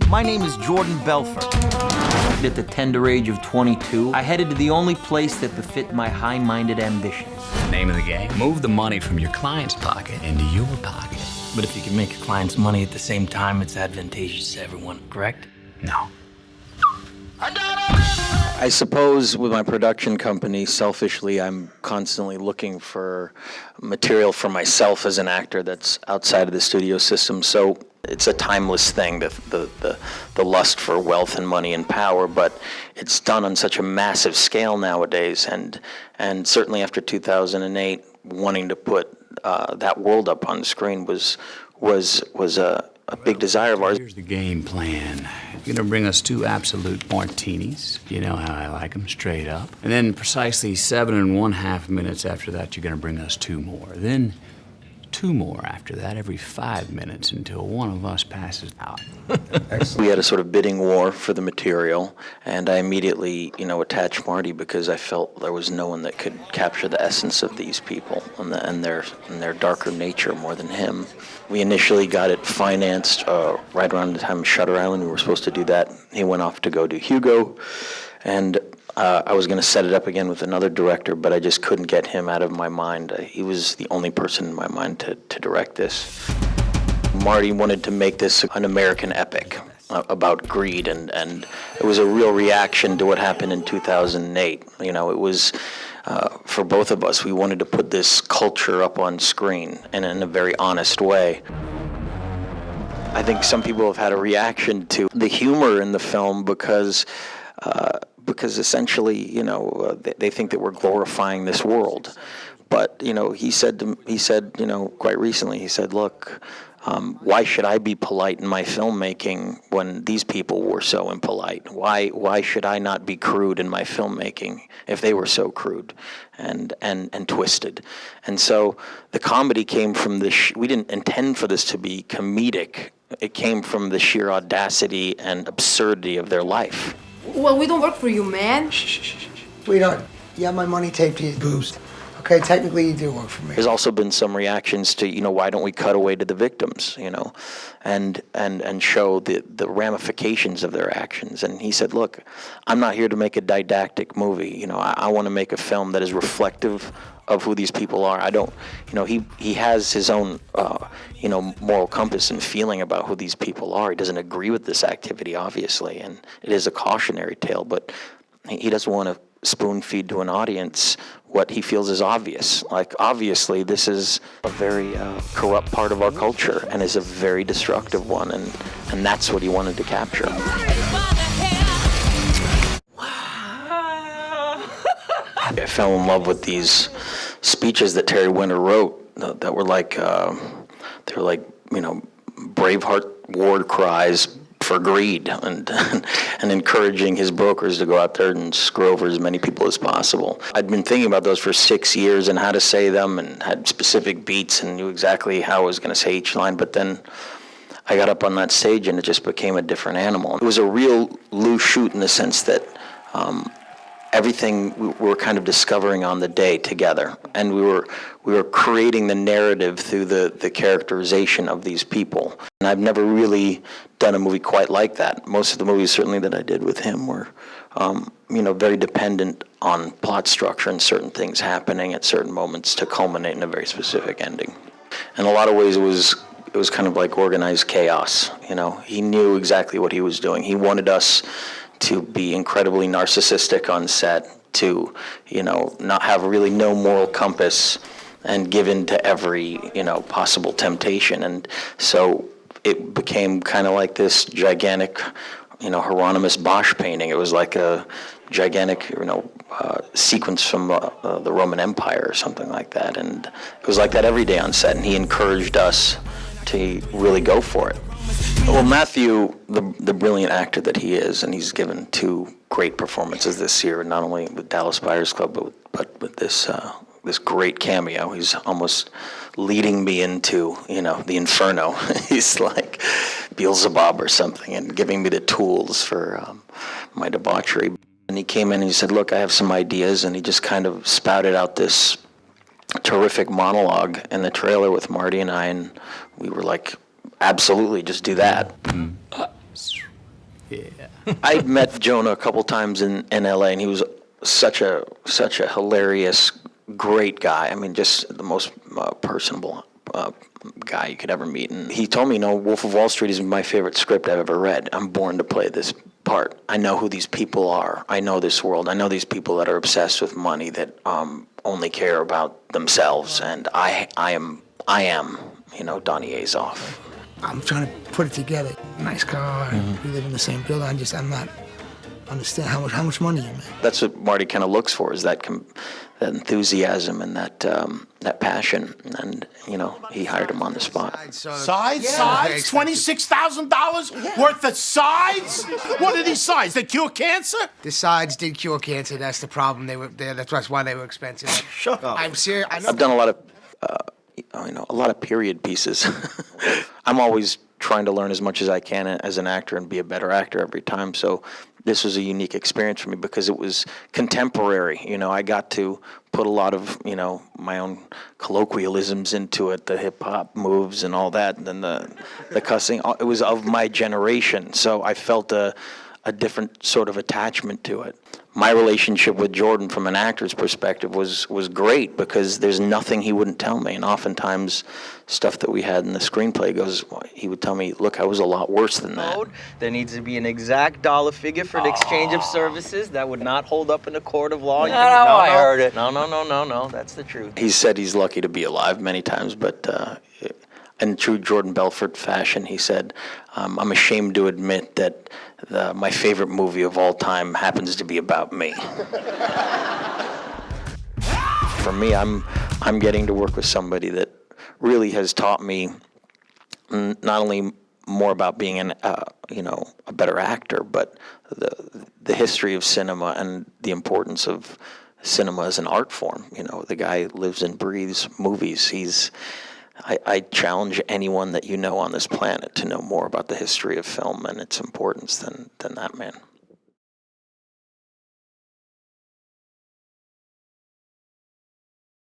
My name is Jordan Belfort. At the tender age of 22, I headed to the only place that befit my high-minded ambitions. Name of the game? Move the money from your client's pocket into your pocket. But if you can make your clients money at the same time, it's advantageous to everyone, correct? No. I suppose with my production company, selfishly, I'm constantly looking for material for myself as an actor that's outside of the studio system. So it's a timeless thing, the lust for wealth and money and power, but it's done on such a massive scale nowadays. And certainly after 2008, wanting to put that world up on the screen was a big desire of ours. Here's the game plan. You're gonna bring us 2 absolute martinis. You know how I like them, straight up. And then precisely 7½ minutes after that, you're gonna bring us 2 more. Then 2 more after that, every 5 minutes until one of us passes out. We had a sort of bidding war for the material, and I immediately, attached Marty because I felt there was no one that could capture the essence of these people and their darker nature more than him. We initially got it financed right around the time of Shutter Island. We were supposed to do that. He went off to go do Hugo, and I was going to set it up again with another director, but I just couldn't get him out of my mind. He was the only person in my mind to direct this. Marty wanted to make this an American epic about greed, and it was a real reaction to what happened in 2008. It was, for both of us, we wanted to put this culture up on screen and in a very honest way. I think some people have had a reaction to the humor in the film because essentially, they think that we're glorifying this world. But, he said, quite recently, he said, look, why should I be polite in my filmmaking when these people were so impolite? Why should I not be crude in my filmmaking if they were so crude and twisted? And so the comedy came from this. We didn't intend for this to be comedic. It came from the sheer audacity and absurdity of their life. Well, we don't work for you, man. Shh. Sweetheart, you have my money taped to your boobs. Okay, technically you do work for me. There's also been some reactions to, why don't we cut away to the victims, and show the ramifications of their actions. And he said, look, I'm not here to make a didactic movie. I want to make a film that is reflective of who these people are. I don't, he has his own, moral compass and feeling about who these people are. He doesn't agree with this activity, obviously, and it is a cautionary tale, but he doesn't want to spoon feed to an audience what he feels is obvious. Like, obviously, this is a very corrupt part of our culture and is a very destructive one, and that's what he wanted to capture. I fell in love with these speeches that Terry Winter wrote that were like, Braveheart war cries for greed and encouraging his brokers to go out there and screw over as many people as possible. I'd been thinking about those for 6 years and how to say them and had specific beats and knew exactly how I was going to say each line, but then I got up on that stage and it just became a different animal. It was a real loose shoot in the sense that everything we were kind of discovering on the day together, and we were creating the narrative through the characterization of these people. And I've never really done a movie quite like that. Most of the movies, certainly that I did with him, were very dependent on plot structure and certain things happening at certain moments to culminate in a very specific ending. In a lot of ways, it was kind of like organized chaos. He knew exactly what he was doing. He wanted us to be incredibly narcissistic on set, to, not have really no moral compass and give in to every, possible temptation. And so it became kind of like this gigantic, Hieronymus Bosch painting. It was like a gigantic, sequence from the Roman Empire or something like that. And it was like that every day on set, and he encouraged us to really go for it. Well, Matthew, the brilliant actor that he is, and he's given 2 great performances this year, not only with Dallas Buyers Club, but with this great cameo. He's almost leading me into, the inferno. He's like Beelzebub or something, and giving me the tools for my debauchery. And he came in and he said, look, I have some ideas, and he just kind of spouted out this terrific monologue in the trailer with Marty and I, and we were like, absolutely, just do that. I'd met Jonah a couple times in LA, and he was such a hilarious, great guy. I mean, just the most personable guy you could ever meet. And he told me, Wolf of Wall Street is my favorite script I've ever read. I'm born to play this part. I know who these people are. I know this world. I know these people that are obsessed with money, that only care about themselves. And I am, Donnie Azoff. I'm trying to put it together. Nice car. We live in the same building. I'm not understand how much money you make. That's what Marty kind of looks for, is that enthusiasm and that passion. And, he hired him on the spot. Sides? Sides? $26,000 worth of sides? What are these sides? They cure cancer? The sides did cure cancer. That's the problem. They were there. That's why they were expensive. Shut up. I'm serious. I've done a lot of, a lot of period pieces. I'm always trying to learn as much as I can as an actor and be a better actor every time. So this was a unique experience for me because it was contemporary. I got to put a lot of, my own colloquialisms into it, the hip hop moves and all that, and then the cussing. It was of my generation, so I felt a different sort of attachment to it. My relationship with Jordan from an actor's perspective was great because there's nothing he wouldn't tell me. And oftentimes stuff that we had in the screenplay he would tell me, look, I was a lot worse than that. There needs to be an exact dollar figure for the exchange of services. That would not hold up in a court of law. I heard it. No, that's the truth. He said he's lucky to be alive many times, but in true Jordan Belfort fashion, he said, I'm ashamed to admit that my favorite movie of all time happens to be about me. For me, I'm getting to work with somebody that really has taught me not only more about being a better actor, but the history of cinema and the importance of cinema as an art form. The guy lives and breathes movies. I challenge anyone that on this planet to know more about the history of film and its importance than that man.